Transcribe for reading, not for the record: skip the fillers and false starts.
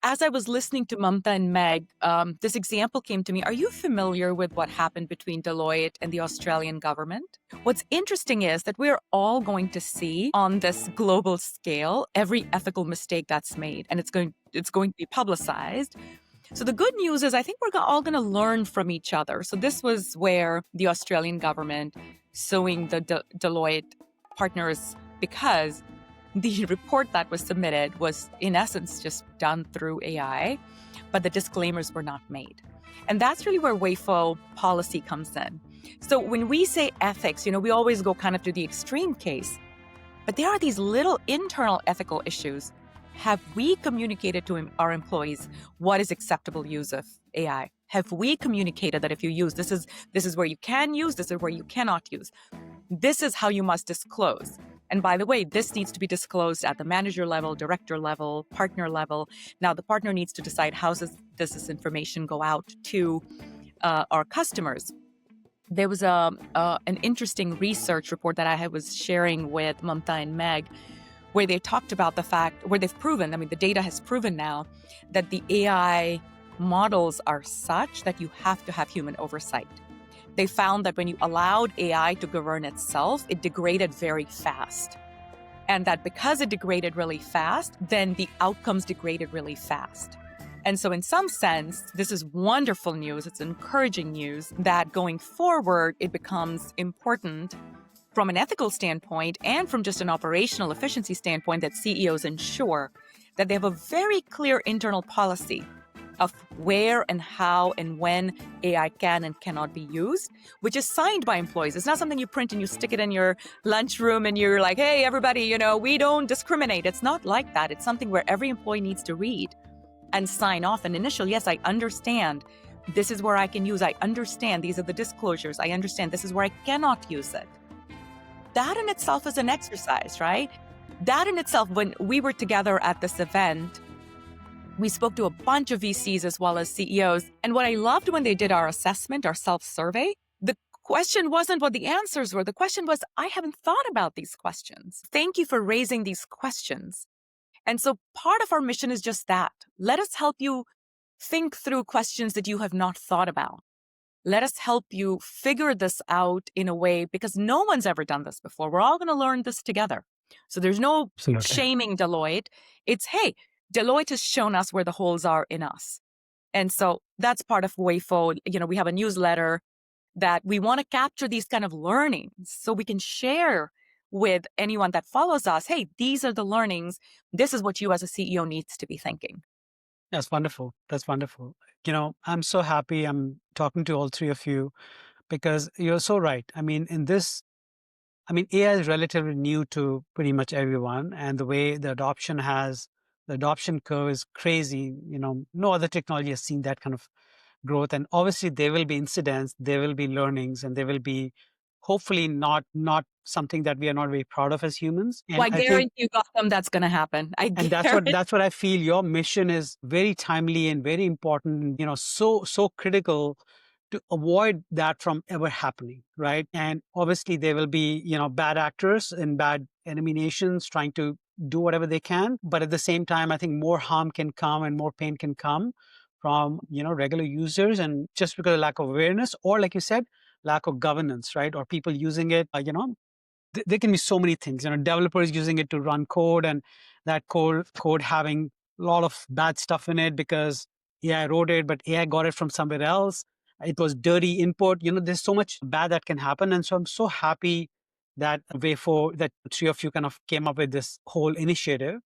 as I was listening to Mamta and Meg, this example came to me. Are you familiar with what happened between Deloitte and the Australian government? What's interesting is that we're all going to see on this global scale every ethical mistake that's made, and it's going to be publicized. So the good news is I think we're all going to learn from each other. So this was where the Australian government suing the Deloitte partners because the report that was submitted was, in essence, just done through AI, but the disclaimers were not made. And that's really where WAFO policy comes in. So when we say ethics, we always go kind of to the extreme case, but there are these little internal ethical issues. Have we communicated to our employees what is acceptable use of AI? Have we communicated that if you use this is where you can use, this is where you cannot use? This is how you must disclose. And by the way, this needs to be disclosed at the manager level, director level, partner level. Now, the partner needs to decide how does this information go out to our customers. There was an interesting research report that I was sharing with Mamta and Meg, where they talked about the fact, where they've proven, the data has proven now that the AI models are such that you have to have human oversight. They found that when you allowed AI to govern itself, it degraded very fast. And that because it degraded really fast, then the outcomes degraded really fast. And so in some sense, this is wonderful news. It's encouraging news that going forward, it becomes important from an ethical standpoint and from just an operational efficiency standpoint that CEOs ensure that they have a very clear internal policy of where and how and when AI can and cannot be used, which is signed by employees. It's not something you print and you stick it in your lunchroom and you're like, hey, everybody, we don't discriminate. It's not like that. It's something where every employee needs to read and sign off an initial, yes, I understand. This is where I can use. I understand. These are the disclosures. I understand. This is where I cannot use it. That in itself is an exercise, right? That in itself, when we were together at this event, we spoke to a bunch of VCs as well as CEOs. And what I loved when they did our assessment, our self-survey, the question wasn't what the answers were. The question was, I haven't thought about these questions. Thank you for raising these questions. And so part of our mission is just that. Let us help you think through questions that you have not thought about. Let us help you figure this out in a way, because no one's ever done this before. We're all going to learn this together. So there's no Absolutely. shaming Deloitte. It's, hey, Deloitte has shown us where the holes are in us. And so that's part of WAFO. We have a newsletter that we want to capture these kind of learnings so we can share with anyone that follows us. Hey, these are the learnings. This is what you as a CEO needs to be thinking. That's wonderful. That's wonderful. I'm so happy I'm talking to all three of you because you're so right. AI is relatively new to pretty much everyone, and the way the adoption curve is crazy. No other technology has seen that kind of growth. And obviously there will be incidents, there will be learnings, and there will be hopefully not something that we are not very proud of as humans. And Well, I I think guarantee you, Gautam, that's going to happen. and that's what I feel your mission is very timely and very important, so critical to avoid that from ever happening, right? And obviously there will be, bad actors and bad enemy nations trying to do whatever they can. But at the same time, I think more harm can come and more pain can come from, regular users, and just because of lack of awareness, or like you said, lack of governance, right? Or people using it, there can be so many things, developers using it to run code, and that code having a lot of bad stuff in it because AI wrote it, but AI got it from somewhere else. It was dirty input. There's so much bad that can happen. And so I'm so happy that way that three of you kind of came up with this whole initiative.